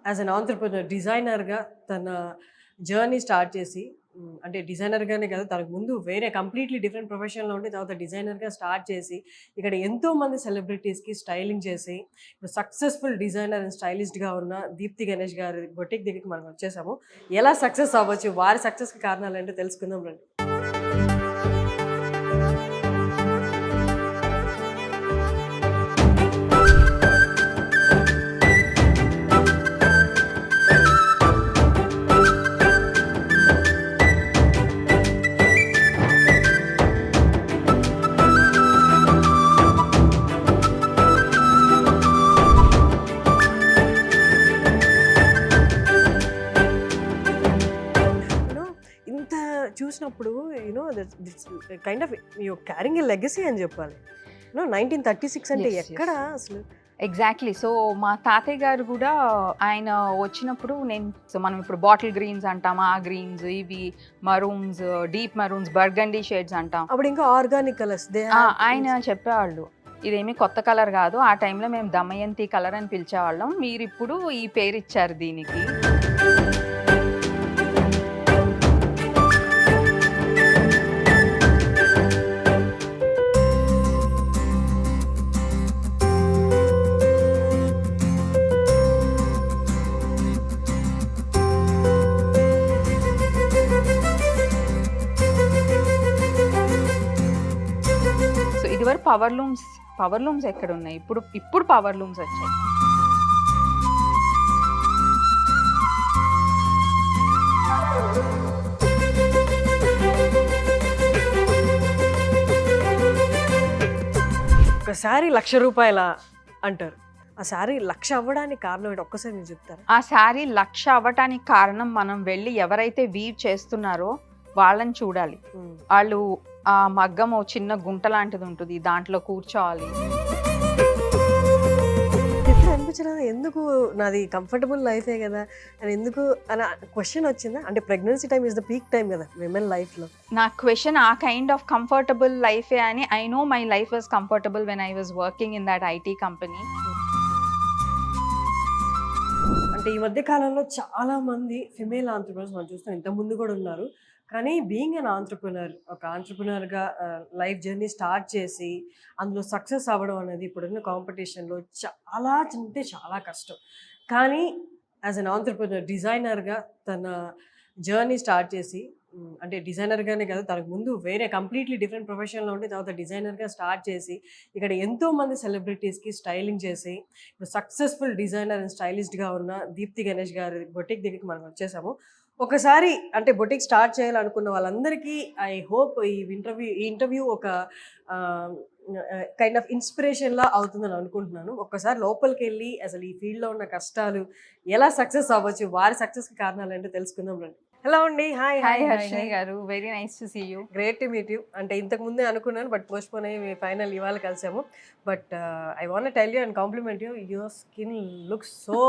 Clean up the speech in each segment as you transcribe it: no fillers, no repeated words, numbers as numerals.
As an entrepreneur డిజైనర్‌గా తన journey start చేసి అంటే డిజైనర్‌గానే కాదు తనకు ముందు వేరే కంప్లీట్‌లీ డిఫరెంట్ ప్రొఫెషన్‌లో ఉండి తర్వాత డిజైనర్‌గా స్టార్ట్ చేసి ఇక్కడ ఎంతోమంది సెలబ్రిటీస్‌కి స్టైలింగ్ చేసి ఇప్పుడు సక్సెస్‌ఫుల్ డిజైనర్ అండ్ స్టైలిస్ట్‌గా ఉన్న దీప్తి గణేష్ గారి బొటిక్ దగ్గరికి మనం వచ్చేసాము. ఎలా సక్సెస్ అవ్వచ్చు? వారి సక్సెస్‌కి కారణాలేంటో తెలుసుకుందాం రండి. యూనో ఇంత చూసినప్పుడు that's kind of you carrying a legacy అని చెప్పాలి. 1936 అంటే యెస్. ఎక్కడ యెస్. అసలు? ఎగ్జాక్ట్‌లీ. సో, మా తాతయ్య గారు గూడా ఆయన వచ్చినప్పుడు మనం ఇప్పుడు బాటిల్ గ్రీన్స్ అంటాం. ఆ గ్రీన్స్, ఇవి మరూన్స్, డీప్ మరూన్స్, బర్గండీ షేడ్స్ అంటాం. అప్పుడు ఇంకా ఆర్గానిక్ కలర్స్ దే ఆయన చెప్పేవాళ్ళు. ఇదేమి కొత్త కలర్ గాదు. ఆ టైంలో మేము దమయంతి కలర్ అని పిలిచేవాళ్ళం. మీరిప్పుడు ఈ పేరిచ్చారు దీనికి. సో, ఇదివరకు పవర్ లూమ్స్ ఎక్కడున్నాయి? ఇప్పుడు పవర్ లూమ్స్ వచ్చాయి. ఒక శారీ ₹1,00,000 అంటారు. ఆ శారీ 1,00,000 అవ్వడానికి కారణం ఏంటి? ఒక్కసారి మీరు చెప్తారా? ఆ శారీ 1,00,000 అవ్వటానికి కారణం మనం వెళ్ళి ఎవరైతే వీవ్ చేస్తున్నారో వాళ్ళని చూడాలి. హ్మ్. వాళ్ళు ఆ మగ్గం ఓ చిన్న గుంట లాంటిది ఉంటుంది. దాంట్లో కూర్చోవాలి. ఎప్పుడు అనిపించలేదా? ఎందుకు నాది కంఫర్టబుల్ లైఫే గదా! అని ఎందుకు అని క్వెషన్ వచ్చిందా? అంటే pregnancy time is the peak time గదా! విమెన్ లైఫ్‌లో. నా క్వెషన్ ఆ కైండ్ ఆఫ్ కంఫర్టబుల్ లైఫే అని. I know my life was comfortable when I was working in that IT company. అంటే ఈ మధ్య కాలంలో చాలా మంది ఫిమేల్ ఆంట్రప్రెనర్స్ మనం చూస్తాం. ఇంతకుముందు కూడా ఉన్నారు. కానీ బీయింగ్ అన్ ఆంట్రప్రెనర్ ఒక ఆంట్రప్రెనర్‌గా లైఫ్ జర్నీ స్టార్ట్ చేసి అందులో సక్సెస్ అవ్వడం అనేది ఇప్పుడున్న కాంపిటీషన్‌లో చాలా అంటే చాలా కష్టం. కానీ యాజ్ అన్ ఆంట్రప్రెనర్ డిజైనర్‌గా తన జర్నీ స్టార్ట్ చేసి అంటే డిజైనర్‌గానే కాదు తనకు ముందు వేరే కంప్లీట్‌లీ డిఫరెంట్ ప్రొఫెషన్‌లో ఉండి తర్వాత డిజైనర్‌గా స్టార్ట్ చేసి ఇక్కడ ఎంతోమంది సెలబ్రిటీస్‌కి స్టైలింగ్ చేసి ఇప్పుడు సక్సెస్‌ఫుల్ డిజైనర్ అండ్ స్టైలిస్ట్‌గా ఉన్న దీప్తి గణేష్ గారి బొటిక్ దగ్గరికి మనం వచ్చేసాము. ఒకసారి అంటే బొటిక్ స్టార్ట్ చేయాలనుకున్న వాళ్ళందరికీ ఐ హోప్ ఈ ఇంటర్వ్యూ ఒక కైండ్ ఆఫ్ ఇన్స్పిరేషన్‌లా అవుతుందని అనుకుంటున్నాను. ఒక్కసారి లోపలికెళ్ళి అసలు ఈ ఫీల్డ్‌లో ఉన్న కష్టాలు, ఎలా సక్సెస్ అవ్వచ్చు, వారి సక్సెస్‌కి కారణాలేంటో తెలుసుకుందాం రండి. హలో అండి. Hi. Hi Harshini garu, very nice to see you. Great to meet you. అంటే ఇంతకు ముందే అనుకున్నాను బట్ పోస్ట్‌పోన్ అయ్యి ఫైనల్ ఇవాళ కలిసాము. But I want tell you and compliment you. Your skin looks so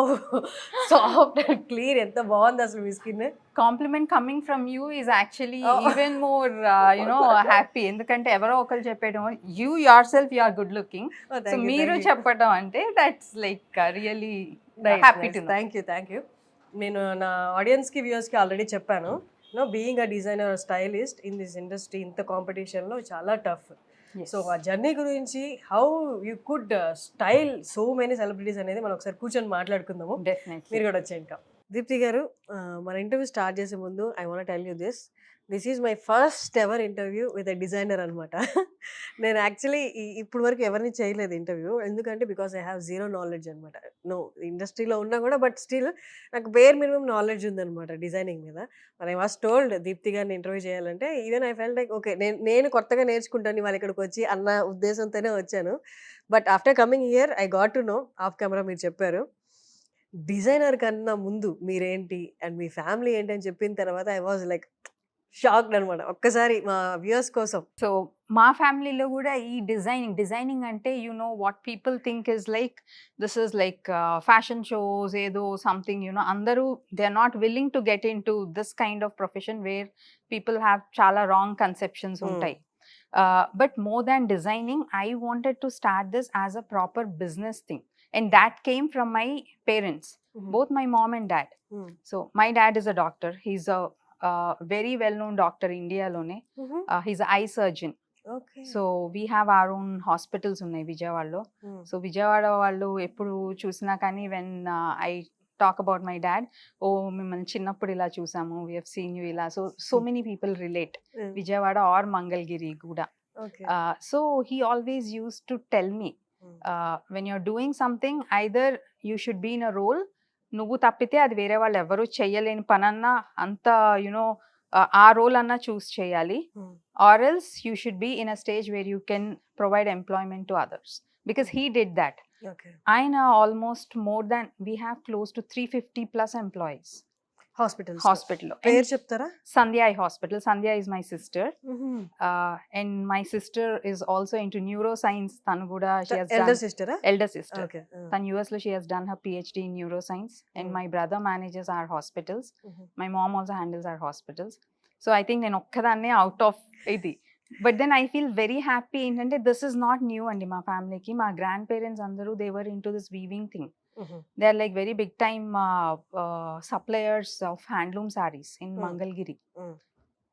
soft and clear. ఎంత బాగుంది అసలు మీ skin. Compliment coming from you is actually Oh. Even more happy. ఎందుకంటే ఎవరో ఒకరు చెప్పడం, you yourself you are good looking. So మీరు చెప్పడం అంటే that's like really happy to know. Thank you. నేను నా ఆడియన్స్‌కి, వ్యూయర్స్‌కి ఆల్రెడీ చెప్పాను. Being a designer, stylist in this industry ఇంత కాంపిటీషన్‌లో చాలా టఫ్. సో ఆ జర్నీ గురించి how you could style so many celebrities అనేది మనం ఒకసారి కూర్చొని మాట్లాడుకుందాము. డెఫినెట్లీ. మీరు కూడా వచ్చేయండి. దీప్తి గారు, మన ఇంటర్వ్యూ స్టార్ట్ చేసే ముందు I want tell you this is my first ever interview with a designer అనమాట. నేను యాక్చువల్లీ ఇప్పుడు వరకు ఎవరిని చేయలేదు ఇంటర్వ్యూ. ఎందుకంటే because I have zero knowledge అనమాట. ఇండస్ట్రీలో ఉన్నా కూడా బట్ స్టిల్ నాకు బేర్ మినిమం నాలెడ్జ్ ఉందనమాట డిజైనింగ్ మీద. మరి ఐ వాస్ టోల్డ్ దీప్తి గారిని ఇంటర్వ్యూ చేయాలంటే even I felt like okay నేను కొత్తగా నేర్చుకుంటాను వాళ్ళు ఇక్కడికి వచ్చి అన్న ఉద్దేశంతోనే వచ్చాను. But after coming here I got to know of camera మీరు చెప్పారు. డిజైనర్ కన్నా ముందు మీరేంటి అండ్ మీ ఫ్యామిలీ ఏంటి అని చెప్పిన తర్వాత ఐ వాజ్ లైక్ షాక్డ్ అనమాట. ఒక్కసారి మా వ్యూయర్స్ కోసం. సో మా ఫ్యామిలీలో కూడా ఈ డిజైనింగ్ అంటే what people think is like this is like fashion shows ఏదో సంథింగ్ అందరూ they are not willing to get into this kind of profession where people have చాలా రాంగ్ కన్సెప్షన్స్ ఉంటాయి. But more than designing, I wanted to start this as a proper business thing, and that came from my parents, both my mom and dad. So my dad is a doctor. He's a very well-known doctor India lone. He's an eye surgeon. Okay. So we have our own hospitals ఉన్నాయి విజయవాడలో. So Vijayawada వాళ్ళు ఎప్పుడు చూసినా కానీ when I talk about my dad, ఓ మిమ్మల్ని చిన్నప్పుడు ఇలా చూసాము, వీ హెవ్ సీన్ యూ ఇలా. So many people relate Vijayawada or Mangalagiri కూడా. Okay. So he always use to tell me, when you're doing something either you should be in a role, నువ్వు తప్పితే అది వేరే వాళ్ళు ఎవరు చెయ్యలేని పనన్నా అంత యునో ఆ రోల్ అన్నా చూస్ చేయాలి, or else you should be in a stage where you can provide employment to others, because he did that. Okay. ఆయన almost more than we have close to 350+ employees హాస్పిటల్లో. పేరు పేరు చెప్తారా? Sandhya eye hospital. Sandhya is my sister, and my sister is also into neuroscience. తను కూడా elder సిస్టరా? Elder sister. Okay. తను US లో she has done her PhD in neuroscience, and my brother manages our hospitals. My mom also handles our hospitals. So I think నేను ఒక్కదాన్నే out of ఇది. But then I feel very happy ఏంటంటే this is not new అండి మా ఫ్యామిలీకి. మా grandparents అందరూ they were into this weaving thing. They are like very big time suppliers of handloom sarees in Mangalgiri.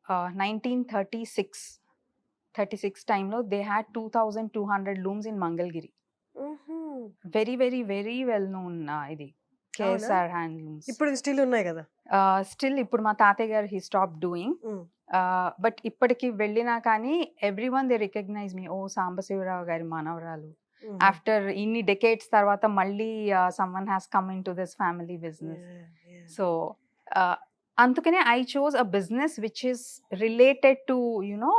1936 time lo they had 2200 looms in Mangalgiri. Very very very well known ఇది KSR handlooms. ఇప్పుడు still ఉన్నాయి కదా? Still ఇప్పుడు మా తాతయ్య గారు he stop doing, but ఇప్పటికి వెళ్ళినా కానీ everyone they recognise me, ఓ సాంబశివరావు గారి మనవరాలు. ఆఫ్టర్ ఇన్ని డెకేడ్స్ తర్వాత మళ్ళీ someone has come into this family business. So అందుకనే I chose a business which is related to you know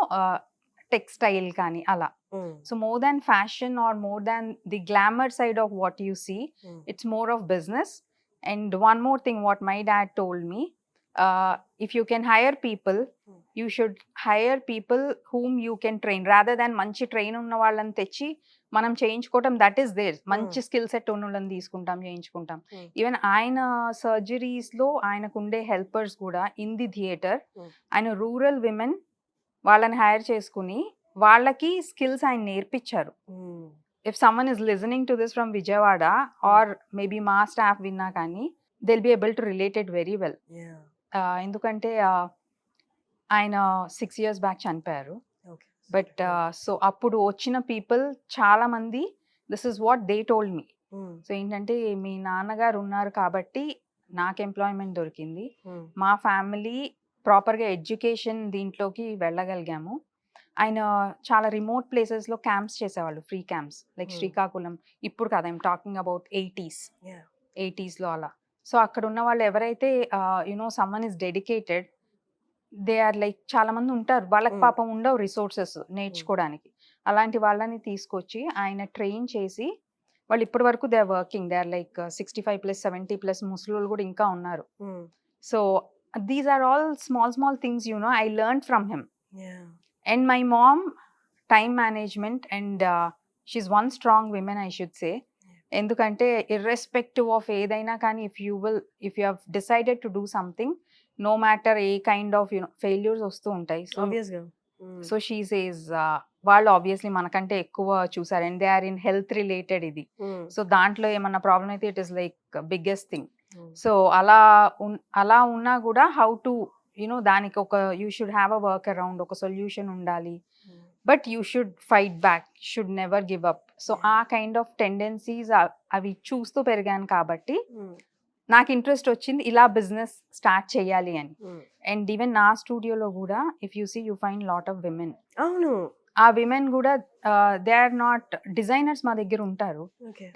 textile కానీ అలా. So more than fashion or more than the glamour side of what you see, it's more of business. And one more thing what my dad told me, if you can hire people, you should hire people whom you can train rather than మంచి train ఉన్న వాళ్ళని తెచ్చి మనం చేయించుకోవటం. That is there. మంచి skill set ఉన్న వాళ్ళని తీసుకుంటాం, చేయించుకుంటాం. ఈవెన్ ఆయన సర్జరీస్ లో ఆయనకుండే హెల్పర్స్ కూడా ఇన్ ది థియేటర్ ఆయన రూరల్ విమెన్ వాళ్ళని హైర్ చేసుకుని వాళ్ళకి స్కిల్స్ ఆయన నేర్పించారు. If someone is listening to this from Vijayawada or maybe మా స్టాఫ్ విన్నా కానీ they'll be able to relate it very well. ఎందుకంటే ఆయన 6 years బ్యాక్ చనిపోయారు. బట్ సో అప్పుడు వచ్చిన పీపుల్ చాలా మంది this is what they told me. So ఏంటంటే మీ నాన్నగారు ఉన్నారు కాబట్టి నాకు ఎంప్లాయ్మెంట్ దొరికింది, మా ఫ్యామిలీ ప్రాపర్గా ఎడ్యుకేషన్ దీంట్లోకి వెళ్ళగలిగాము. ఆయన చాలా రిమోట్ ప్లేసెస్లో క్యాంప్స్ చేసేవాళ్ళు, ఫ్రీ క్యాంప్స్ లైక్ శ్రీకాకుళం. ఇప్పుడు కదా ఐమ్ టాకింగ్ అబౌట్ 80s లో అలా. సో అక్కడ ఉన్న వాళ్ళు ఎవరైతే you know someone is dedicated, they are like చాలా మంది ఉంటారు, వాళ్ళకి పాపం ఉండవు రిసోర్సెస్ నేర్చుకోవడానికి. అలాంటి వాళ్ళని తీసుకొచ్చి ఆయన ట్రైన్ చేసి వాళ్ళు ఇప్పటి వరకు they are working, they are like 65+, 70+ ముసలోళ్ళు కూడా ఇంకా ఉన్నారు. So these are all small things you know I learn from him. And my mom time management, and she's one strong women I should say. ఎందుకంటే irrespective of ఏదైనా కానీ if you have decided to do something, no matter a kind of you know failures వస్తూ ఉంటాయి. So she says వాళ్ళు obviously మనకంటే ఎక్కువ చూసారు, and they are in health related ఇది. సో దాంట్లో ఏమన్నా ప్రాబ్లం అయితే it is like biggest thing. So అలా ఉన్నా కూడా హౌ టు యునో దానికి ఒక you should have a work around, ఒక సొల్యూషన్ ఉండాలి. But you should fight back, should never give up. So ఆ కైండ్ ఆఫ్ టెండెన్సీస్ అవి చూస్తూ పెరిగాను కాబట్టి నాకు ఇంట్రెస్ట్ వచ్చింది ఇలా బిజినెస్ స్టార్ట్ చేయాలి అని. అండ్ ఈవెన్ నా స్టూడియోలో కూడా if you see you find lot of women. అవును, ఆ విమెన్ కూడా దే ఆర్ నాట్ డిజైనర్స్ మా దగ్గర ఉంటారు.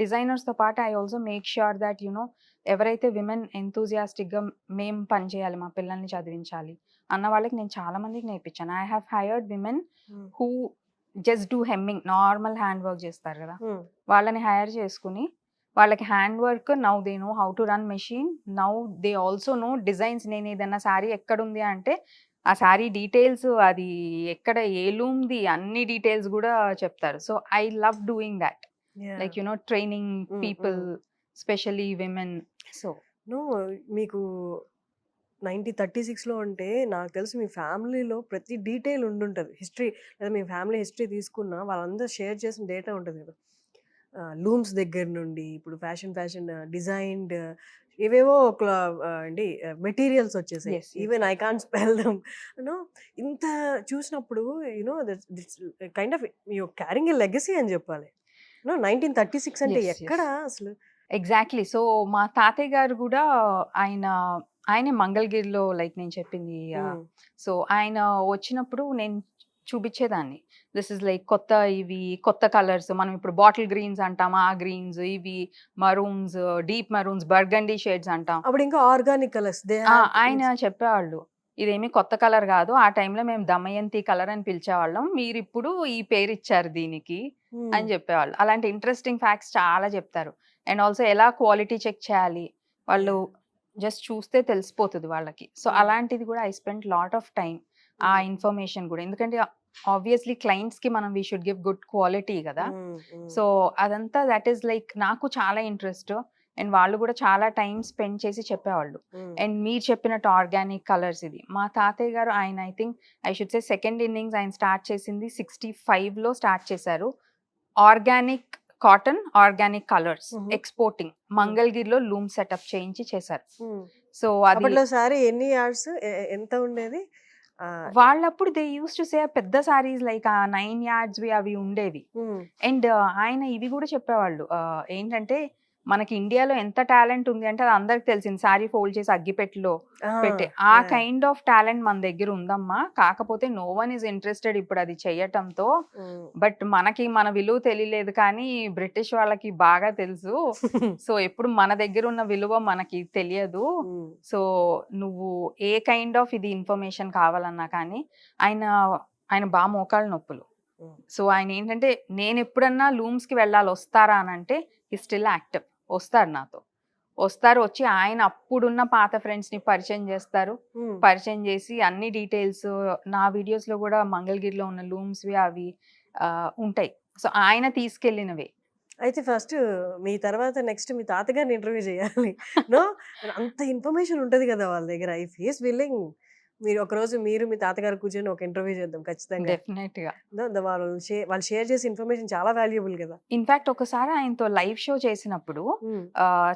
డిజైనర్స్ తో పాటు I also make sure that you know ఎవరైతే విమెన్ ఎంతూజియాస్టిక్ గా మేము పనిచేయాలి, మా పిల్లల్ని చదివించాలి అన్న వాళ్ళకి నేను చాలా మందికి నేర్పించాను. I have hired women who just do hemming, normal hand work చేస్తారు కదా, వాళ్ళని హైర్ చేసుకుని వాళ్ళకి hand work, now they know how to run machine, now they also know designs. నేను ఏదైనా శారీ ఎక్కడుంది అంటే ఆ శారీ డీటెయిల్స్, అది ఎక్కడ ఏ లూమ్ది అన్ని డీటెయిల్స్ కూడా చెప్తారు. So I love doing that, like you know training people, especially women. So మీకు 1936లో అంటే నాకు తెలిసి మీ ఫ్యామిలీలో ప్రతి డీటెయిల్ ఉండుంటది. హిస్టరీ లేదా మీ ఫ్యామిలీ హిస్టరీ తీసుకున్నా వాళ్ళందరూ షేర్ చేసిన డేటా ఉంటది కదా! లూమ్స్ దగ్గర నుండి ఇప్పుడు ఫ్యాషన్ డిజైన్డ్ ఏవేవో ఒక ఏంటి మెటీరియల్స్ వచ్చేసాయి. Yes, yes. Even I can't spell them. You know ఇంత చూసినప్పుడు that's kind of your carrying a legacy అని చెప్పాలి. 1936 అంటే Yes, yes. ఎక్కడ అసలు? ఎగ్జాక్ట్లీ. సో మా తాతయ్య గారు కూడా ఆయన ఆయనే మంగళగిరిలో లైక్ నేను చెప్పింది. సో ఆయన వచ్చినప్పుడు నేను చూపించేదాన్ని. దిస్ ఇస్ లైక్ కొత్త కలర్స్, మనం ఇప్పుడు బాటిల్ గ్రీన్స్ అంటాం, ఆ గ్రీన్స్, ఇవి మరూన్స్, డీప్ మరూన్స్, బర్గండీ షేడ్స్ అంటాం. అప్పుడు ఇంకా ఆర్గానిక్ కలర్స్ ఆయన చెప్పేవాళ్ళు ఇదేమి కొత్త కలర్ కాదు, ఆ టైంలో మేము దమయంతి కలర్ అని పిలిచేవాళ్ళం, మీరు ఇప్పుడు ఈ పేరు ఇచ్చారు దీనికి అని చెప్పేవాళ్ళు. అలాంటి ఇంట్రెస్టింగ్ ఫ్యాక్ట్స్ చాలా చెప్తారు. అండ్ ఆల్సో ఎలా క్వాలిటీ చెక్ చేయాలి, వాళ్ళు జస్ట్ చూస్తే తెలిసిపోతుంది వాళ్ళకి. సో అలాంటిది కూడా I spend lot of time ఆ ఇన్ఫర్మేషన్ కూడా, ఎందుకంటే ఆబ్వియస్లీ క్లయింట్స్ కి మనం we should give good quality కదా. సో అదంతా దట్ ఈస్ లైక్ నాకు చాలా ఇంట్రెస్ట్. అండ్ వాళ్ళు కూడా చాలా టైం స్పెండ్ చేసి చెప్పేవాళ్ళు. అండ్ మీరు చెప్పినట్టు ఆర్గానిక్ కలర్స్, ఇది మా తాతయ్య గారు ఆయన I think I should say second innings ఆయన స్టార్ట్ చేసింది 65లో స్టార్ట్ చేశారు. Organic cotton, organic colours exporting మంగళగిరిలో లూమ్ సెటప్ చేయించి చేశారు. సో అప్పట్లో సారీ ఎన్ని యార్డ్స్ ఎంత ఉండేది? వాళ్ళప్పుడు దే యూస్ టు సే పెద్ద సారీస్ లైక్ 9 yards అవి ఉండేవి. అండ్ ఆయన ఇవి కూడా చెప్పేవాళ్ళు, ఏంటంటే మనకి ఇండియాలో ఎంత టాలెంట్ ఉంది అంటే అది అందరికి తెలిసింది, సారీ ఫోల్డ్ చేసి అగ్గిపెట్టెలో పెట్టే ఆ కైండ్ ఆఫ్ టాలెంట్ మన దగ్గర ఉందమ్మా. కాకపోతే నో వన్ ఈజ్ ఇంట్రెస్టెడ్ ఇప్పుడు అది చెయ్యటంతో. బట్ మనకి మన విలువ తెలియలేదు, కానీ బ్రిటిష్ వాళ్ళకి బాగా తెలుసు. సో ఎప్పుడు మన దగ్గర ఉన్న విలువ మనకి తెలియదు. సో నువ్వు ఏ కైండ్ ఆఫ్ ఇది ఇన్ఫర్మేషన్ కావాలన్నా కానీ ఆయన బాగా మోకాళ్ళ నొప్పులు. సో ఆయన ఏంటంటే నేను ఎప్పుడన్నా లూమ్స్ కి వెళ్ళాలి వస్తారా అని అంటే ఈ స్టిల్ యాక్టివ్, వస్తారు నాతో వచ్చి ఆయన అప్పుడున్న పాత ఫ్రెండ్స్ ని పరిచయం చేస్తారు. పరిచయం చేసి అన్ని డీటెయిల్స్ నా వీడియోస్ లో కూడా మంగళగిరిలో ఉన్న లూమ్స్ అవి ఉంటాయి. సో ఆయన తీసుకెళ్ళినవే. అయితే ఫస్ట్ మీ తర్వాత నెక్స్ట్ మీ తాతగారిని ఇంటర్వ్యూ చేయాలి. నో అంత ఇన్ఫర్మేషన్ ఉంటది కదా వాళ్ళ దగ్గర. ఐ ఫేస్ విల్లింగ్ మీరు ఒకరోజు మీరు మీ తాతగారు కూర్చొని ఒక ఇంటర్వ్యూ చేద్దాం ఖచ్చితంగా. డెఫినెట్ గా వాళ్ళు షేర్ చేసే ఇన్ఫర్మేషన్ చాలా వాల్యుబుల్ కదా. ఇన్ఫాక్ట్ ఒకసారి ఆయనతో లైవ్ షో చేసినప్పుడు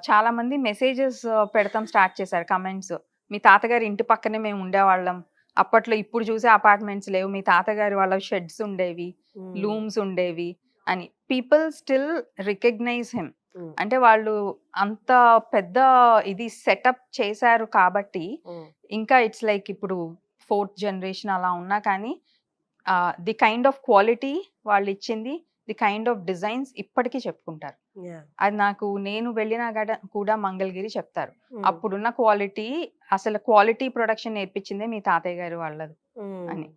చాలా మంది మెసేజెస్ పెడతాం స్టార్ట్ చేశారు, కమెంట్స్. మీ తాతగారి ఇంటి పక్కనే మేము ఉండేవాళ్ళం అప్పట్లో, ఇప్పుడు చూసే అపార్ట్మెంట్స్ లేవు, మీ తాతగారి వాళ్ళ షెడ్స్ ఉండేవి, లూమ్స్ ఉండేవి అని. People still recognise him. అంటే వాళ్ళు అంత పెద్ద ఇది సెటప్ చేశారు కాబట్టి ఇంకా ఇట్స్ లైక్ ఇప్పుడు 4th generation అలా ఉన్నా కానీ ది కైండ్ ఆఫ్ క్వాలిటీ వాళ్ళు ఇచ్చింది, ది కైండ్ ఆఫ్ డిజైన్స్ ఇప్పటికీ చెప్పుకుంటారు. అది నాకు నేను వెళ్ళినా కూడా మంగళగిరి చెప్తారు, అప్పుడున్న క్వాలిటీ, అసలు క్వాలిటీ ప్రొడక్షన్ నేర్పించిందే మీ తాతయ్య గారు వాళ్ళది అని.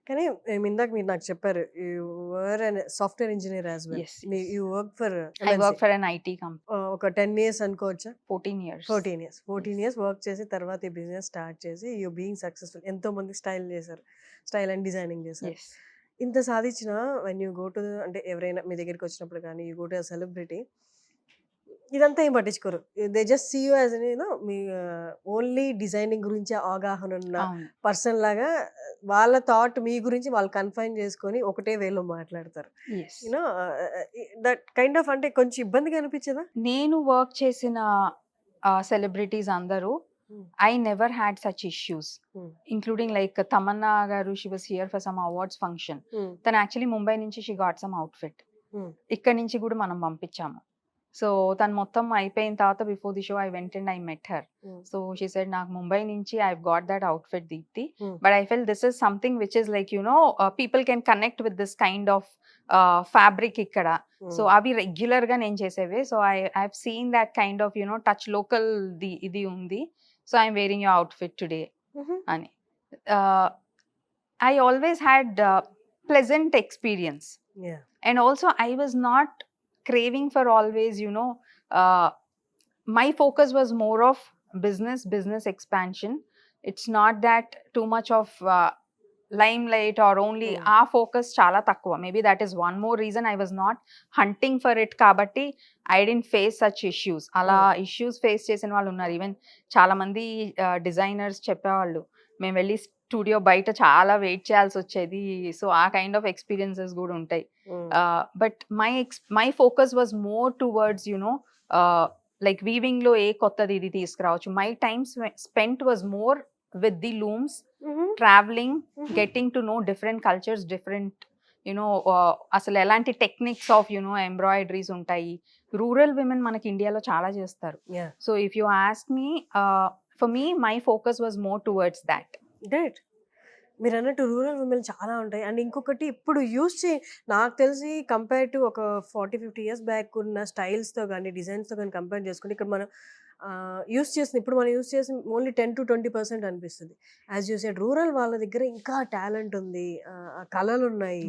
కానీ ఇందాక మీరు నాకు చెప్పారు you were an software engineer as well. You work for I work for an IT company. ఒక 10 years అనుకోవచ్చా? 14 years. 14 years వర్క్ చేసి తర్వాత ఈ బిజినెస్ స్టార్ట్ చేసి యు బీయింగ్ సక్సెస్ఫుల్. ఎంతో మంది స్టైల్ అండ్ డిజైనింగ్ చేశారు. ఇంత సాధించిన వెన్ యూ గో టు, అంటే ఎవరైనా మీ దగ్గరికి వచ్చినప్పుడు కానీ యూ గో టు సెలబ్రిటీ, ఇదంతా ఏం పట్టించుకోరు. They just see you as me only designing గురించి అవగాహన ఉన్న పర్సన్ లాగా వాళ్ళ థాట్ మీ గురించి వాళ్ళు కన్ఫైన్ చేసుకొని ఒకటే వేలో మాట్లాడతారు. యూనో దట్ కైండ్ ఆఫ్, అంటే కొంచెం ఇబ్బందిగా అనిపించదా? నేను వర్క్ చేసిన సెలబ్రిటీస్ అందరూ I never had such issues, including like Tamanna garu, she was here for some awards function. Then actually Mumbai nunchi she got some outfit. Ikkadi nunchi kuda manam పంపించాము. So తను మొత్తం అయిపోయిన తర్వాత before the show I went and I met her. So she said నాకు ముంబై నుంచి I got that outfit Deepti, but I fell this is something which is like people can connect with this kind of fabric ఇక్కడ. So అవి regular గా నేను చేసేవే. So I have seen that kind of touch local ఇది ఉంది. So I'm wearing your outfit today. Ani. I always had pleasant experience. Yeah. And also I was not craving for always, my focus was more of business expansion. It's not that too much of lime light or only ఆ focus చాలా తక్కువ. Maybe that is one more reason I was not hunting for it. కాబట్టి I didn't face such issues. అలా issues face చేసిన వాళ్ళు ఉన్నారు. Even చాలా మంది డిజైనర్స్ చెప్పేవాళ్ళు, మేము వెళ్ళి స్టూడియో బయట చాలా వెయిట్ చేయాల్సి వచ్చేది. సో ఆ కైండ్ ఆఫ్ ఎక్స్పీరియన్సెస్ కూడా ఉంటాయి. But my focus was more towards you know like weaving లో ఏ కొత్తది ఇది తీసుకురావచ్చు. My time spent was more with the looms, traveling, getting to know different cultures, different అసలు ఎలాంటి టెక్నిక్స్ ఆఫ్ ఎంబ్రాయిడరీస్ ఉంటాయి. రూరల్ విమెన్ మనకి ఇండియాలో చాలా చేస్తారు. So if you ask me, for me my focus was more towards that. Great. మీరు అన్నట్టు rural women చాలా ఉంటాయి. అండ్ ఇంకొకటి ఇప్పుడు నాకు తెలిసి కంపేర్ టు ఒక 40-50 ఇయర్స్ బ్యాక్ ఉన్న స్టైల్స్తో కానీ డిజైన్స్తో కానీ కంపేర్ చేసుకుంటే ఇక్కడ మనం ఇప్పుడు మనం యూస్ చేసిన ఓన్లీ 10-20% అనిపిస్తుంది. యాజ్ యూ సెడ్, రూరల్ వాళ్ళ దగ్గర ఇంకా టాలెంట్ ఉంది, కళలు ఉన్నాయి.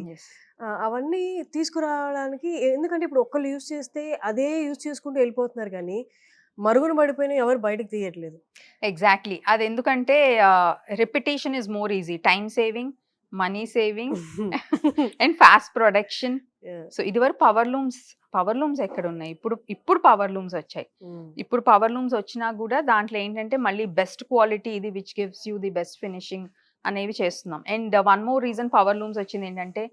అవన్నీ తీసుకురావడానికి, ఎందుకంటే ఇప్పుడు ఒక్కళ్ళు యూస్ చేస్తే అదే యూస్ చేసుకుంటూ వెళ్ళిపోతున్నారు కానీ మరుగున పడిపోయినా ఎవరు బయటకు తీయట్లేదు. ఎగ్జాక్ట్లీ. అది ఎందుకంటే repetition is more easy, time saving, money saving and fast production. So ఇదివరకు పవర్ లూమ్స్ ఎక్కడ ఉన్నాయి? ఇప్పుడు పవర్ లూమ్స్ వచ్చాయి. ఇప్పుడు పవర్ లూమ్స్ వచ్చినా కూడా దాంట్లో ఏంటంటే మళ్ళీ బెస్ట్ క్వాలిటీ ఇది which gives you the best finishing అనేవి చేస్తున్నాం. And one more reason power looms వచ్చింది ఏంటంటే,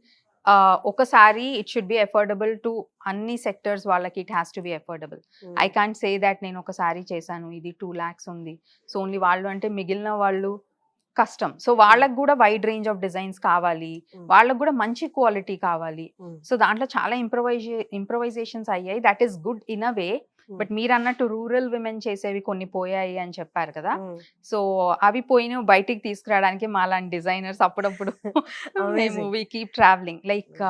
ఒకసారి it should B affordable to అన్ని సెక్టర్స్ వాళ్ళకి. It has to be affordable. I can't say that నేను ఒకసారి చేశాను ఇది 2 lakhs ఉంది, సో ఓన్లీ వాళ్ళు అంటే మిగిలిన వాళ్ళు కష్టం. సో వాళ్ళకు కూడా వైడ్ రేంజ్ ఆఫ్ డిజైన్స్ కావాలి, వాళ్ళకు కూడా మంచి క్వాలిటీ కావాలి. సో దాంట్లో చాలా ఇంప్రవైజేషన్స్ అయ్యాయి. That is good in a way. But మీరు అన్నట్టు రూరల్ విమెన్ చేసేవి కొన్ని పోయాయి అని చెప్పారు కదా. సో అవి పోయిన బయటికి తీసుకురావడానికి మాలాంటి డిజైనర్స్ అప్పుడప్పుడు మేము వి కీప్ ట్రావెలింగ్. లైక్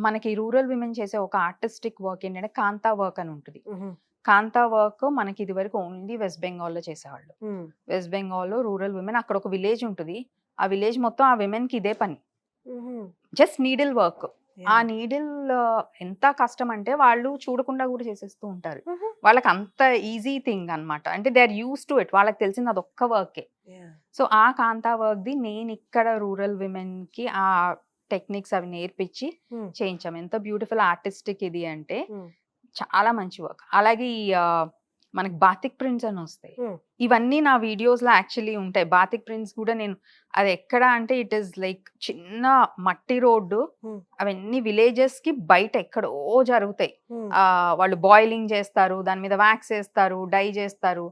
మనకి రూరల్ విమెన్ చేసే ఒక ఆర్టిస్టిక్ వర్క్ ఏంటంటే కాంతా వర్క్ అని ఉంటుంది. కాంతా వర్క్ మనకి ఇది వరకు ఓన్లీ వెస్ట్ బెంగాల్లో చేసేవాళ్ళు. వెస్ట్ బెంగాల్లో రూరల్ విమెన్, అక్కడ ఒక విలేజ్ ఉంటుంది, ఆ విలేజ్ మొత్తం ఆ విమెన్ కి ఇదే పని, జస్ట్ నీడిల్ వర్క్. ఆ నీడిల్ ఎంత కష్టం అంటే వాళ్ళు చూడకుండా కూడా చేసేస్తూ ఉంటారు. వాళ్ళకి అంత ఈజీ థింగ్ అన్నమాట. అంటే they are use to it, వాళ్ళకి తెలిసింది అది ఒక్క వర్కే. సో ఆ కాంతా వర్క్ ది నేను ఇక్కడ రూరల్ విమెన్ కి ఆ టెక్నిక్స్ అవి నేర్పించి చేయించాం. ఎంత బ్యూటిఫుల్ ఆర్టిస్టిక్ ఇది అంటే చాలా మంచి వర్క్. అలాగే ఈ మనకి బాతిక్ ప్రింట్స్ అని వస్తాయి, ఇవన్నీ నా వీడియోస్ లో యాక్చువల్లీ ఉంటాయి. బాతిక్ ప్రింట్స్ కూడా నేను అది ఎక్కడ అంటే ఇట్ ఈస్ లైక్ చిన్న మట్టి రోడ్డు, అవన్నీ విలేజెస్ కి బయట ఎక్కడో జరుగుతాయి. వాళ్ళు బాయిలింగ్ చేస్తారు, దాని మీద వ్యాక్స్ వేస్తారు, డై చేస్తారు.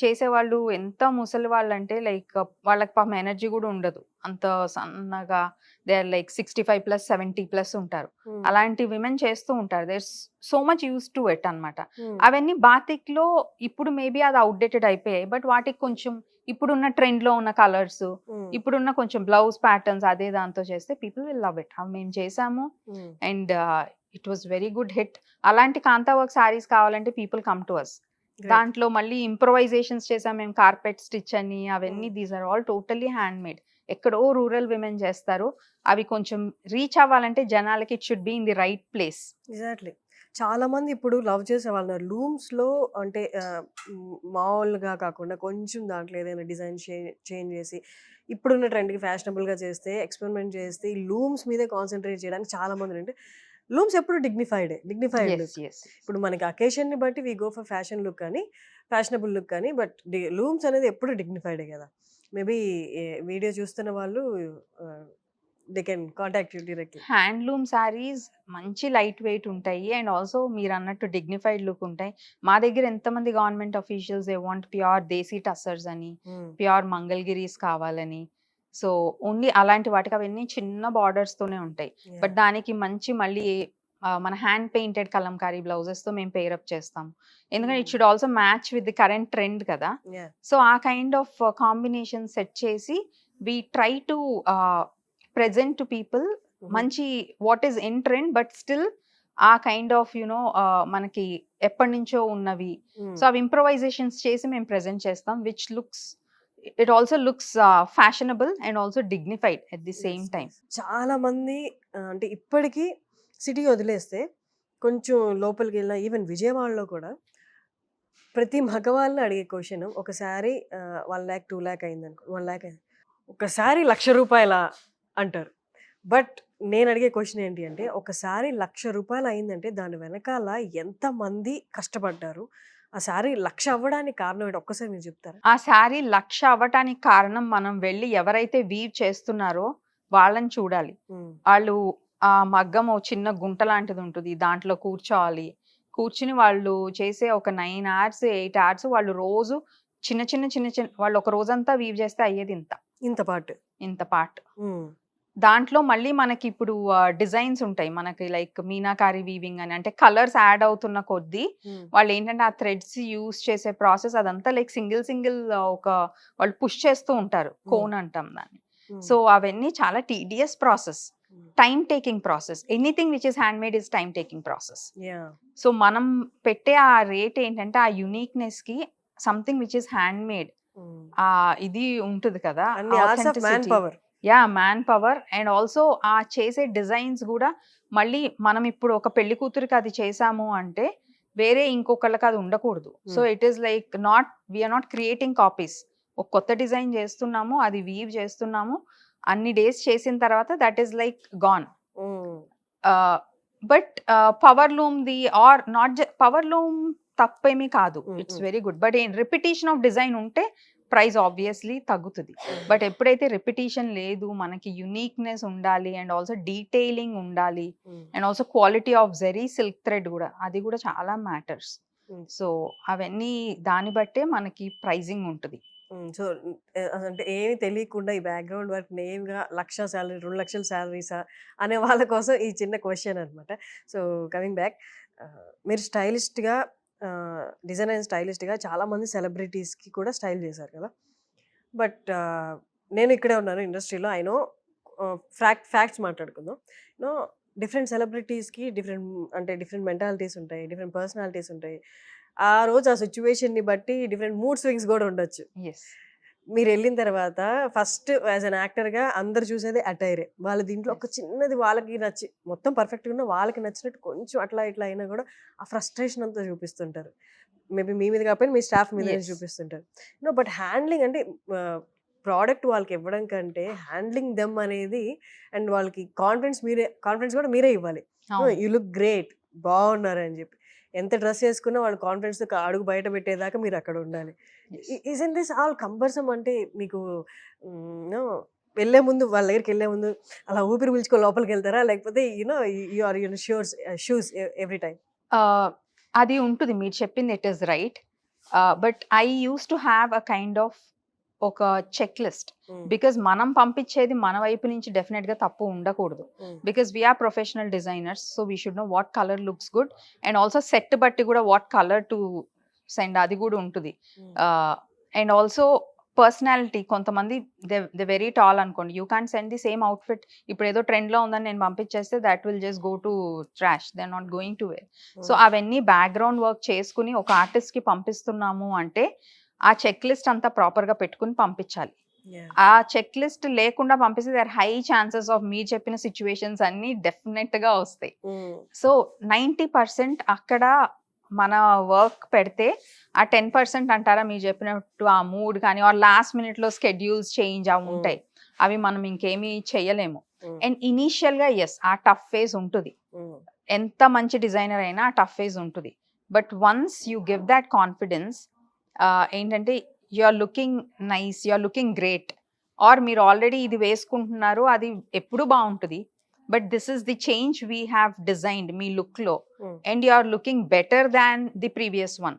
చేసేవాళ్ళు ఎంత ముసలి వాళ్ళు అంటే లైక్ వాళ్ళకి పాపం ఎనర్జీ కూడా ఉండదు, అంత సన్నగా. దే ఆర్ లైక్ 65+, 70+ ఉంటారు. అలాంటి విమెన్ చేస్తూ ఉంటారు. There so much use to it అన్నమాట. అవన్నీ బాతిక్ లో ఇప్పుడు మేబీ అది అవుట్డేటెడ్ అయిపోయాయి. బట్ వాటికి కొంచెం ఇప్పుడున్న ట్రెండ్ లో ఉన్న కలర్స్, ఇప్పుడున్న కొంచెం బ్లౌజ్ ప్యాటర్న్స్ అదే దాంతో చేస్తే పీపుల్ విల్ లవ్ ఇట్. అవి మేము చేసాము and it was very good hit. అలాంటి కాంతా వర్క్ సారీస్ కావాలంటే పీపుల్ కమ్ టు అస్. దాంట్లో మళ్ళీ ఇంప్రొవైజేషన్స్ చేసాం మేము, కార్పెట్ స్టిచ్ అని అవన్నీ. These are all totally handmade. ఎక్కడో రూరల్ విమెన్ చేస్తారు. అవి కొంచెం రీచ్ అవ్వాలంటే జనాలకి it should be in the right place. Exactly. చాలా మంది ఇప్పుడు లవ్ చేసే వాళ్ళు లూమ్స్ లో, అంటే మామూలుగా కాకుండా కొంచెం దాంట్లో ఏదైనా డిజైన్ చేంజ్ చేసి ఇప్పుడున్న ట్రెండ్కి ఫ్యాషనబుల్గా చేస్తే, ఎక్స్పెరిమెంట్ చేస్తే ఈ లూమ్స్ మీదే కాన్సన్ట్రేట్ చేయడానికి చాలా మంది. అంటే లూమ్స్ ఎప్పుడు డిగ్నిఫైడ్ లుక్. ఇప్పుడు మనకి అకేషన్ని బట్టి we go for fashion look కానీ, ఫ్యాషనబుల్ లుక్ కానీ, బట్ లూమ్స్ అనేది ఎప్పుడు డిగ్నిఫైడే కదా. మేబీ వీడియో చూస్తున్న వాళ్ళు they can contact you directly. Handloom saris మంచి లైట్ వెయిట్ ఉంటాయి అండ్ ఆల్సో మీరు అన్నట్టు డిగ్నిఫైడ్ లుక్ ఉంటాయి. మా దగ్గర ఎంతమంది government officials they want pure desi tussars అని, ప్యూర్ మంగళగిరీస్ కావాలని. సో ఓన్లీ అలాంటి వాటికి అవన్నీ చిన్న బార్డర్స్ తోనే ఉంటాయి. బట్ దానికి మంచి మళ్ళీ మన హ్యాండ్ పెయింటెడ్ కలంకారీ బ్లౌజెస్ తో మేము పేరప్ చేస్తాం. ఎందుకంటే it should also match with the current trend కదా. సో ఆ కైండ్ ఆఫ్ కాంబినేషన్ సెట్ చేసి we try to present to people మంచి what is in trend, but still ఆ కైండ్ ఆఫ్ మనకి ఎప్పటి నుంచో ఉన్నవి. సో అవి ఇంప్రొవైజేషన్స్ చేసి మేము ప్రెజెంట్ చేస్తాం, which looks it also looks fashionable and also dignified at the same time. చాలా మంది అంటే ఇప్పటికీ సిటీ వదిలేస్తే కొంచెం లోపలికి వెళ్ళిన, ఈవెన్ విజయవాడలో కూడా ప్రతి మగవాళ్ళని అడిగే క్వశ్చన్, ఒకసారి 1 lakh 2 lakh అయింది అనుకో, 1 lakh అయింది, ఒకసారి 1,00,000 రూపాయల అంటారు. బట్ నేను అడిగే క్వెషన్ ఏంటి అంటే, ఒక శారీ ₹1,00,000 అయిందంటే దాని వెనకాల ఎంతమంది కష్టపడ్డారు? ఆ శారీ 1,00,000 అవ్వడానికి కారణం ఏంటి? ఒక్కసారి మీరు చెప్తారా? ఆ శారీ 1,00,000 అవ్వటానికి కారణం మనం వెళ్ళి ఎవరైతే వీవ్ చేస్తున్నారో వాళ్ళని చూడాలి. హ్మ్. వాళ్ళు ఆ మగ్గం ఓ చిన్న గుంట లాంటిది ఉంటుంది. దాంట్లో కూర్చోవాలి. కూర్చుని వాళ్ళు చేసే ఒక 9 అవర్స్, 8 అవర్స్ వాళ్ళు రోజు చిన్న వాళ్ళు ఒక రోజంతా వీవ్ చేస్తే అయ్యేది ఇంత. ఇంత పాటు. ఇంత పార్ట్. హ్మ్. దాంట్లో మళ్ళీ మనకి ఇప్పుడు డిజైన్స్ ఉంటాయి. మనకి లైక్ మీనాకారి వీవింగ్ అని. అంటే కలర్స్ యాడ్ అవుతున్న కొద్దీ హ్మ్. వాళ్ళేంటంటే ఆ థ్రెడ్స్ యూజ్ చేసే ప్రాసెస్ అదంతా లైక్ సింగిల్ ఒక వాళ్ళు పుష్ చేస్తూ ఉంటారు. కోన్ అంటాం దాన్ని. హ్మ్. సో అవన్నీ చాలా tedious process. Hmm. Time taking process. Anything which is handmade is time taking process. Yeah! So మనం పెట్టే ఆ రేట్ ఏంటంటే ఆ యూనిక్‌నెస్‌కి something which is handmade. Hmm. ఇది ఉంటది కదా! అన్ని hours of man authenticity. Power. Manpower and also ఆ చేసే డిజైన్స్ గూడా మళ్ళీ మనం ఇప్పుడు ఒక పెళ్లి కూతురికి అది చేసాము అంటే వేరే ఇంకొకళ్ళకి అది ఉండకూడదు. So it is like we are not creating copies. ఒక కొత్త డిజైన్ చేస్తున్నాము, అది వీవ్ చేస్తున్నాము. అన్ని డేస్ చేసిన తర్వాత that is like gone. Hmm. But power లూమ్‌ది ఆర్ నాట్ పవర్ లూమ్ తప్పేమీ కాదు. Hmm. It's hmm. Very good. But repetition of design ఉంటే ప్రైస్ ఆబ్వియస్లీ తగ్గుతది. హ్మ్. బట్ ఎప్పుడైతే రిపిటీషన్ లేదు, మనకి యూనిక్‌నెస్ ఉండాలి అండ్ ఆల్సో డీటెయిలింగ్ ఉండాలి hmm. And also quality of zari silk thread గూడా అది గూడా చాలా మ్యాటర్స్. హ్మ్. సో అవన్నీ దాన్ని బట్టే మనకి ప్రైజింగ్ ఉంటది. హ్మ్. సో, అంటే ఏమి తెలియకుండా ఈ బ్యాక్‌గ్రౌండ్ వర్క్ నేమ్‌గా 1,00,000 సాలరీ, 2,00,000 సాలరీసా అనే వాళ్ళ కోసం ఈ చిన్న క్వెషన్ అనమాట. సో, కమింగ్ బ్యాక్, మీరు స్టైలిస్ట్‌గా, డిజైన్ అండ్ స్టైలిస్ట్‌గా చాలామంది సెలబ్రిటీస్‌కి కూడా స్టైల్ చేశారు కదా! బట్ నేను ఇక్కడే ఉన్నాను ఇండస్ట్రీలో. ఐ నో, ఫ్యాక్ట్స్ మాట్లాడుకుందాం. నో, డిఫరెంట్ సెలబ్రిటీస్‌కి డిఫరెంట్ మెంటాలిటీస్ ఉంటాయి. డిఫరెంట్ పర్సనాలిటీస్ ఉంటాయి. ఆ రోజు ఆ సిట్యుయేషన్‌ని బట్టి డిఫరెంట్ మూడ్ స్వింగ్స్ గూడా ఉండొచ్చు. యెస్. మీరెళ్ళిన తర్వాత ఫస్ట్ యాస్ ఎన్ యాక్టర్‌గా అందరూ చూసేది అటైరే. వాళ్ళ దీంట్లో ఒక చిన్నది వాళ్ళకి నచ్చి మొత్తం పర్ఫెక్ట్‌గా ఉన్న వాళ్ళకి నచ్చినట్టు కొంచెం అట్లా ఇట్లా అయినా గూడా ఆ ఫ్రస్ట్రేషన్ అంతా చూపిస్తుంటారు. మేబీ మీ మీద కాకపోయినా మీ స్టాఫ్ మీదనే యెస్. చూపిస్తుంటారు. బట్ హ్యాండ్లింగ్ అంటే ప్రోడక్ట్ వాళ్ళకి ఇవ్వడం కంటే హ్యాండ్లింగ్ దెమ్ అనేది, అండ్ వాళ్ళకి కాన్ఫిడెన్స్ కూడా మీరే ఇవ్వాలి. అవును. యూ లుక్ గ్రేట్, బాగున్నారు అని చెప్పి. ఎంత డ్రెస్ వేసుకున్నా వాళ్ళు కాన్ఫిడెన్స్‌తో అడుగు బయట పెట్టేదాకా మీరు అక్కడ ఉండాలి. యెస్. ఇజంట్ దిస్ ఆల్ కంపల్సమ్ అంటే మీకు నో, వెళ్ళే ముందు వాళ్ళ దగ్గరికెళ్ళే ముందు అలా ఊపిరి పీల్చుకొని లోపలికెళ్తారా? లేకపోతే you are your shoes every time? అది ఉంటది. మీరు చెప్పింది it is right. But I used to have a kind of ఒక చెక్ లిస్ట్. బికాజ్ మనం పంపించేది మన వైపు నుంచి డెఫినెట్‌గా తప్పు ఉండకూడదు. Because we are professional designers. So we should know what colour looks good and also set బట్టి కూడా వాట్ కలర్ టు సెండ్ అది కూడా ఉంటది. అండ్ ఆల్సో పర్సనాలిటీ కొంతమంది దే వెరీ టాల్ అనుకోండి. You can't send the same outfit. ఇప్పుడు ఏదో ట్రెండ్‌లో ఉందని నేను పంపించేస్తే that will just go to trash. They are not going to wear. So అవన్నీ బ్యాక్‌గ్రౌండ్ వర్క్ చేసుకొని ఒక ఆర్టిస్ట్‌కి పంపిస్తున్నాము అంటే ఆ చెక్ లిస్ట్ అంతా ప్రాపర్‌గా పెట్టుకొని పంపించాలి. ఆ చెక్ లిస్ట్ లేకుండా పంపిస్తే దేర్ హై ఛాన్సెస్ ఆఫ్ మీరు చెప్పిన సిట్యుయేషన్స్ అన్నీ డెఫినెట్‌గా వస్తాయి. సో 90% అక్కడ మన వర్క్ పెడితే ఆ 10% అంటారా మీరు చెప్పినట్టు ఆ మూడ్ కానీ ఆర్ లాస్ట్ మినిట్‌లో స్కెడ్యూల్స్ చేంజ్ అవి ఉంటాయి. అవి మనం ఇంకేమీ చెయ్యలేము. అండ్ ఇనీషియల్‌గా యెస్ ఆ టఫ్ ఫేజ్ ఉంటది. ఎంత మంచి డిజైనర్ అయినా ఆ టఫ్ ఫేజ్ ఉంటది. But once you give that confidence ఏంటంటే you are looking nice, you are looking great or మీరు ఆల్రెడీ ఇది వేసుకుంటున్నారు అది ఎప్పుడూ బావుంటది. But this is the change we have designed మీ లుక్‌లో and you are looking better than the previous one.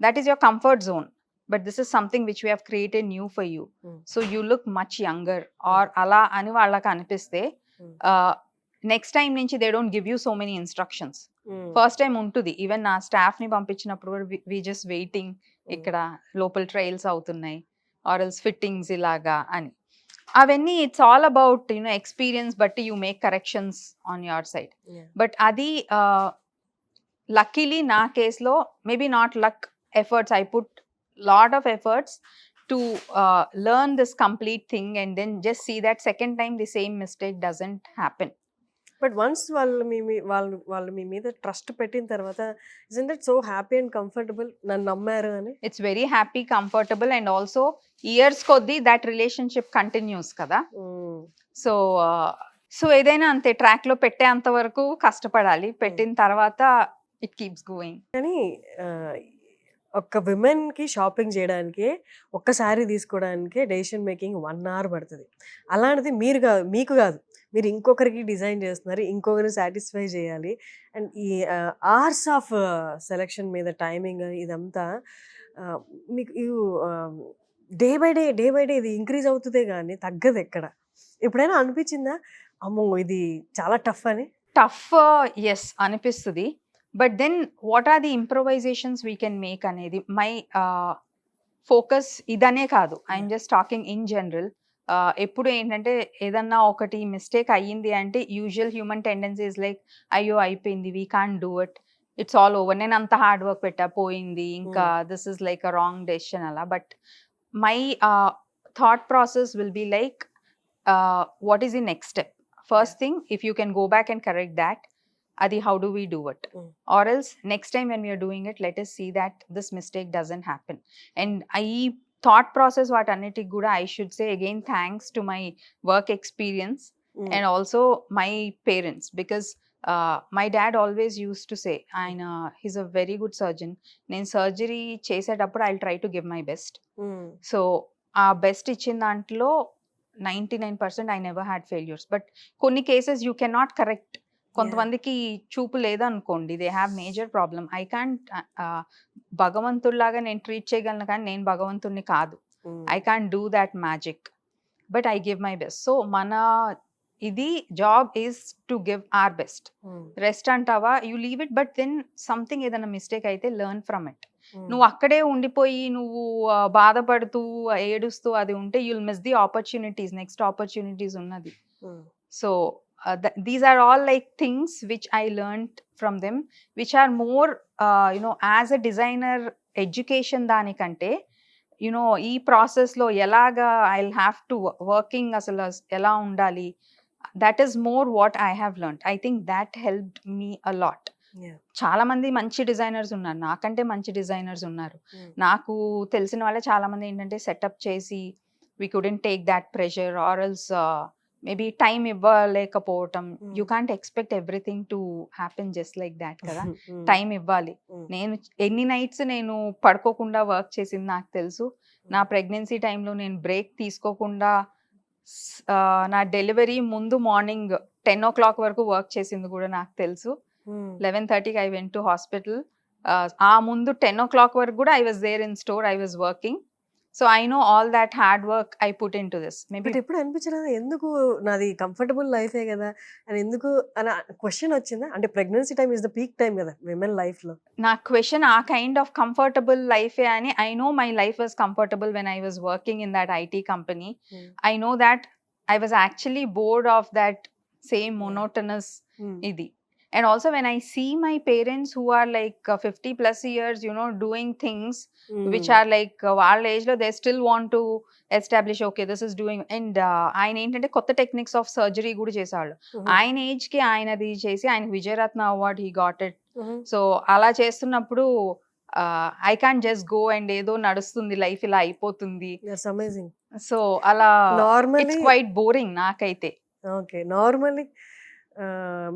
That is your comfort zone. But this is something which we have created new for you. So you look much younger are అలా అని వాళ్ళకి అనిపిస్తే next time నుంచి they don't give you so many instructions. First time ఉంటుంది. Even నా స్టాఫ్‌ని పంపించినప్పుడు కూడా వి జస్ట్ వెయిటింగ్ ఇక్కడ లోపల ట్రయల్స్ అవుతున్నాయి ఆర్ ఎల్స్ ఫిట్టింగ్స్ ఇలాగా అని. అవన్నీ ఇట్స్ ఆల్ అబౌట్ ఎక్స్పీరియన్స్ బట్టి you make corrections on your side. But అది లక్కీలీ నా కేస్‌లో maybe not luck, efforts I put lot of efforts to learn this complete thing and then just see that second time the same mistake doesn't happen. But once వాళ్ళు మీ మీద trust పెట్టిన తర్వాత isn't it so happy and comfortable, నన్ను నమ్మారు అని? It's very happy, comfortable and also years కొద్దీ that relationship continues కదా. So ఏదైనా అంతే, ట్రాక్ లో పెట్టేంత వరకు కష్టపడాలి, పెట్టిన తర్వాత ఇట్ కీప్స్ గోయింగ్. కానీ ఒక్క విమెన్కి షాపింగ్ చేయడానికి ఒక్క శారీ తీసుకోవడానికి డెసిషన్ మేకింగ్ 1 hour పడుతుంది. అలాంటిది మీరు కాదు, మీకు కాదు, మీరు ఇంకొకరికి డిజైన్ చేస్తున్నారు, ఇంకొకరిని సాటిస్ఫై చేయాలి. అండ్ ఈ అవర్స్ ఆఫ్ సెలెక్షన్ మీద టైమింగ్ ఇదంతా మీకు డే బై డే ఇది ఇంక్రీజ్ అవుతుందే కానీ తగ్గదు ఎక్కడ. ఎప్పుడైనా అనిపించిందా అమ్మో ఇది చాలా టఫ్ అని? టఫ్, ఎస్ అనిపిస్తుంది. But then what are the improvisations we can make అనేది మై ఫోకస్. ఇదనే కాదు, I'm just talking in general. ఎప్పుడు ఏంటంటే ఏదన్నా ఒకటి మిస్టేక్ అయ్యింది అంటే యూజువల్ హ్యూమన్ టెండెన్సీస్ లైక్ అయ్యో అయిపోయింది, we can't do it, it's all over, నేను అంత హార్డ్ వర్క్ పెట్టా పోయింది, ఇంకా this is like a wrong decision అలా. But my thought process will be like what is the next step? First thing, if you can go back and correct that, adi how do we do it? Or else next time when we are doing it, let us see that this mistake doesn't happen. And I thought process what anitiki kuda I should say again thanks to my work experience and also my parents, because my dad always used to say, he's a very good surgeon, nen surgery chesetappudu I'll try to give my best. So ఆ best ఇచ్చిన దాంట్లో 99% I never had failures. But కొన్ని cases you can not correct. కొంతమందికి చూపు లేదనుకోండి, they have major problem. I can't భగవంతుడిలాగా నేను treat చేయగలను, కానీ నేను భగవంతుడిని కాదు. I can't do that magic, but I give my best. So మన ఇది job is to give our best. Rest అంటావా, you leave it, but then something ఏదైనా మిస్టేక్ అయితే లెర్న్ ఫ్రమ్ ఇట్. నువ్వు అక్కడే ఉండిపోయి నువ్వు బాధపడుతూ ఏడుస్తూ అది ఉంటే you'll miss the opportunities, next opportunities ఉన్నది. So these are all like things which I learned from them, which are more as a designer education దానికంటే ఈ ప్రాసెస్లో ఎలాగా I will have to working అసలు ఎలా ఉండాలి, that is more what I have learned. I think that helped me a lot. చాలా మంది మంచి డిజైనర్స్ ఉన్నారు, నాకంటే మంచి డిజైనర్స్ ఉన్నారు. నాకు తెలిసిన వాళ్ళే చాలా మంది ఏంటంటే సెటప్ చేసి we couldn't take that pressure, or else maybe time ఇవ్వలేకపోవటం. You can't expect everything to happen just like that కదా, టైం ఇవ్వాలి. నేను ఎన్ని నైట్స్ నేను పడుకోకుండా వర్క్ చేసింది నాకు తెలుసు. నా ప్రెగ్నెన్సీ టైంలో నేను బ్రేక్ తీసుకోకుండా నా డెలివరీ ముందు మార్నింగ్ 10 o'clock వరకు వర్క్ చేసింది కూడా నాకు తెలుసు. 11:30కి I went to hospital. ఆ ముందు 10 o'clock వరకు కూడా I was there in store, I was working. So I know all that hard work I put into this. Maybe ఎప్పుడు అనిపించలేదా ఎందుకు నాది కంఫర్టబుల్ లైఫే కదా అని, ఎందుకు అని క్వశ్చన్ వచ్చిందా? అంటే pregnancy time is the peak time కదా విమెన్ లైఫ్ లో. నా క్వశ్చన్ ఆ కైండ్ ఆఫ్ కంఫర్టబుల్ లైఫే అని. I know my life was comfortable when I was working in that IT company. I know that I was actually bored of that same monotonous idi. And also when I see my parents who are like 50 plus years, doing things which are like వాళ్ళ age లో they still want to establish, okay, this is doing. And ఆయన ఏంటంటే కొత్త techniques of surgery కూడా చేసేవాళ్ళు. ఆయన age కి ఆయనది చేసి ఆయన Vijayaratna award he got it. So అలా చేస్తున్నప్పుడు I can't just go and ఏదో నడుస్తుంది లైఫ్ ఇలా అయిపోతుంది. సో అలా ఇట్స్ క్వైట్ బోరింగ్ నాకైతే. ఓకే, నార్మల్లీ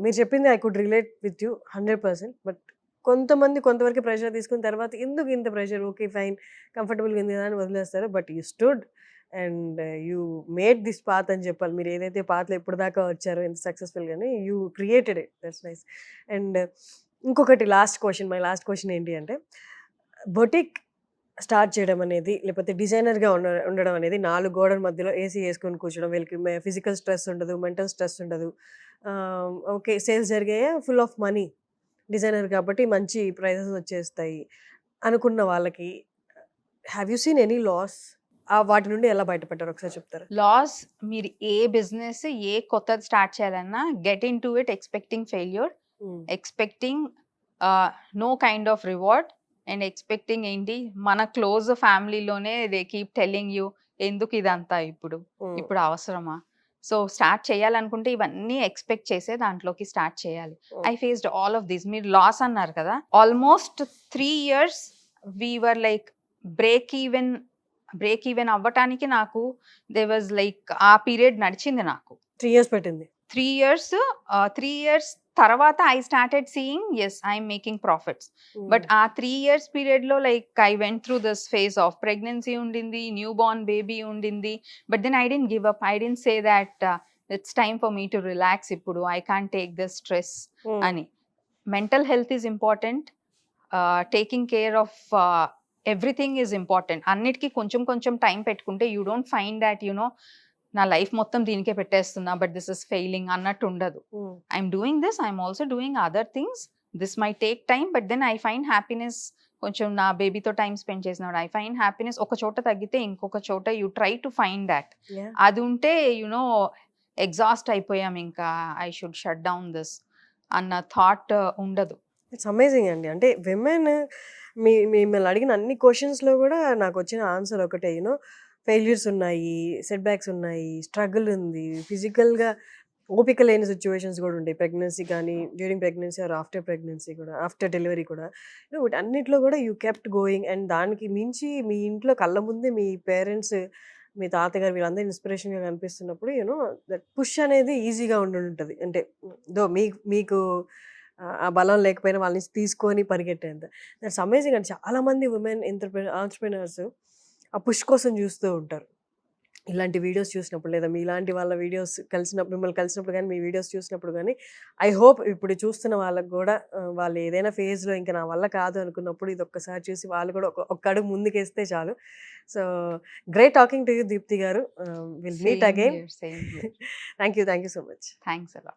మీరు చెప్పింది I could relate with you 100%. But కొంతమంది కొంతవరకు ప్రెషర్ తీసుకున్న తర్వాత ఎందుకు ఇంత ప్రెషర్, ఓకే ఫైన్ కంఫర్టబుల్గా ఉంది కదా అని వదిలేస్తారు. But you stood and you made this path అని చెప్పాలి. మీరు ఏదైతే పాత్లో ఎప్పుడు దాకా వచ్చారో ఎంత సక్సెస్ఫుల్గానే you created it, that's nice. And ఇంకొకటి మై లాస్ట్ క్వశ్చన్ ఏంటి అంటే, బొటిక్ స్టార్ట్ చేయడం అనేది లేకపోతే డిజైనర్గా ఉండడం అనేది 4 గోడల మధ్యలో ఏసీ వేసుకొని కూర్చోడం, వీళ్ళకి ఫిజికల్ స్ట్రెస్ ఉండదు, మెంటల్ స్ట్రెస్ ఉండదు, ఓకే సేల్స్ జరిగాయి, ఫుల్ ఆఫ్ మనీ, డిజైనర్ కాబట్టి మంచి ప్రైజెస్ వచ్చేస్తాయి అనుకున్న వాళ్ళకి have you seen any loss? వాటి నుండి ఎలా బయటపడ్డారు ఒకసారి చెప్తారా? లాస్, మీరు ఏ బిజినెస్ ఏ కొత్తది స్టార్ట్ చేయాలన్నా get into it expecting failure, expecting no kind of reward, and expecting ఏంటి మన క్లోజ్ ఫ్యామిలీలోనే దే కీప్ టెల్లింగ్ యూ ఎందుకు ఇదంతా ఇప్పుడు అవసరమా. సో స్టార్ట్ చేయాలనుకుంటే ఇవన్నీ ఎక్స్పెక్ట్ చేసే దాంట్లోకి స్టార్ట్ చేయాలి. I faced all of this. మీరు లాస్ అన్నారు కదా, almost 3 years we were like break even అవ్వటానికి నాకు దే వాజ్ లైక్ ఆ పీరియడ్ నడిచింది నాకు. 3 ఇయర్స్ పెట్టింది. 3 ఇయర్స్ 3 ఇయర్స్ తర్వాత I started seeing yes I'm making profits. But ఆ 3 ఇయర్స్ పీరియడ్‌లో like I went through this phase of pregnancy ఉండింది, న్యూ బోర్న్ బేబీ ఉండింది. But then I didn't give up. I didn't say that it's time for me to relax ఇప్పుడు. I can't take this stress అని. Mental health is important. Taking care of everything is important. అన్నిటికీ కొంచెం కొంచెం time పెట్టుకుంటే you don't find that నా life మొత్తం దీనికే పెట్టేస్తున్నా బట్ దిస్ ఇస్ ఫెయిలింగ్ అన్నట్టు ఉండదు. I'm doing this, I'm also doing other things. This my take time but then I find happiness. కొంచెం నా బేబీతో టైం స్పెండ్ చేసినప్పుడు ఐ ఫైండ్ హ్యాపీనెస్. ఒక చోట తగ్గితే ఇంకొక చోట you try to find that. అది ఉంటే ఎగ్జాస్ట్ అయిపోయాం, ఇంకా I should shut down this అన్న థాట్ ఉండదు. ఇట్స్ అమేజింగ్ అండి. అంటే విమెన్ మిమ్మల్ని అడిగిన అన్ని క్వశ్చన్స్లో కూడా నాకు వచ్చిన ఆన్సర్ ఒకటే, ఫెయిల్యూర్స్ ఉన్నాయి, సెట్ బ్యాక్స్ ఉన్నాయి, స్ట్రగుల్ ఉంది, ఫిజికల్గా ఓపిక లేని సిచ్యువేషన్స్ కూడా ఉంటాయి. ప్రెగ్నెన్సీ కానీ, during pregnancy or after pregnancy కూడా, ఆఫ్టర్ డెలివరీ కూడా, వీటి అన్నిట్లో కూడా యూ కెప్ట్ గోయింగ్. అండ్ దానికి మించి మీ ఇంట్లో కళ్ళ ముందే మీ పేరెంట్స్, మీ తాతగారు వీళ్ళందరూ ఇన్స్పిరేషన్గా కనిపిస్తున్నప్పుడు దట్ పుష్ అనేది ఈజీగా ఉంటుంది. అంటే మీకు ఆ బలం లేకపోయినా వాళ్ళ నుంచి తీసుకొని పరిగెట్టేంత. దట్స్ అమేజింగ్ అండి. చాలామంది ఉమెన్ ఆంట్రప్రెనర్స్ ఆ పుష్ కోసం చూస్తూ ఉంటారు. ఇలాంటి వీడియోస్ చూసినప్పుడు, లేదా మీలాంటి వాళ్ళ వీడియోస్ మిమ్మల్ని కలిసినప్పుడు కానీ, మీ వీడియోస్ చూసినప్పుడు కానీ, ఐ హోప్ ఇప్పుడు చూస్తున్న వాళ్ళకి కూడా వాళ్ళు ఏదైనా ఫేజ్లో ఇంకా నా వల్ల కాదు అనుకున్నప్పుడు ఇది ఒక్కసారి చూసి వాళ్ళు కూడా ఒక్క అడుగు ముందుకేస్తే చాలు. So great talking to you Deepti garu. Will meet again. Thank you so much. Thanks అలా.